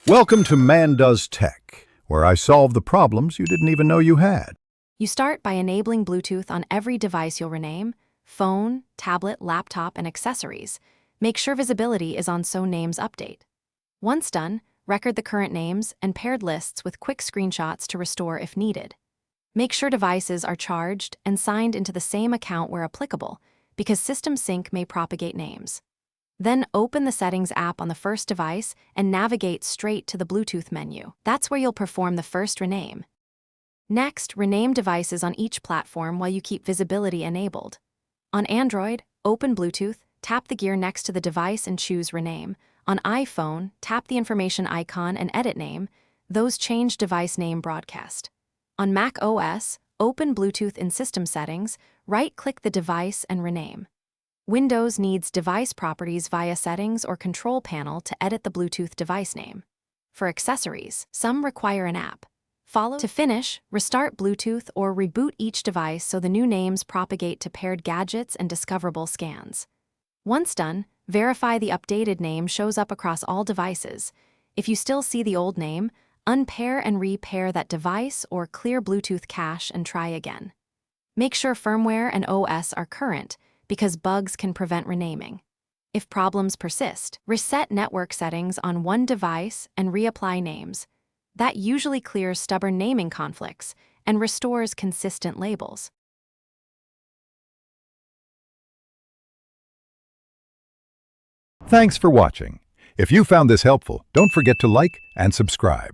Welcome to Man Does Tech, where I solve the problems you didn't even know you had. You start by enabling Bluetooth on every device you'll rename: phone, tablet, laptop, and accessories. Make sure visibility is on so names update. Once done, record the current names and paired lists with quick screenshots to restore if needed. Make sure devices are charged and signed into the same account where applicable, because system sync may propagate names. Then open the Settings app on the first device and navigate straight to the Bluetooth menu. That's where you'll perform the first rename. Next, rename devices on each platform while you keep visibility enabled. On Android, open Bluetooth, tap the gear next to the device and choose Rename. On iPhone, tap the information icon and edit name. Those change device name broadcast. On Mac OS, open Bluetooth in System Settings, right-click the device and rename. Windows needs device properties via Settings or Control Panel to edit the Bluetooth device name. For accessories, some require an app. To finish, restart Bluetooth or reboot each device so the new names propagate to paired gadgets and discoverable scans. Once done, verify the updated name shows up across all devices. If you still see the old name, unpair and repair that device or clear Bluetooth cache and try again. Make sure firmware and OS are current, because bugs can prevent renaming. If problems persist, reset network settings on one device and reapply names. That usually clears stubborn naming conflicts and restores consistent labels. Thanks for watching. If you found this helpful, don't forget to like and subscribe.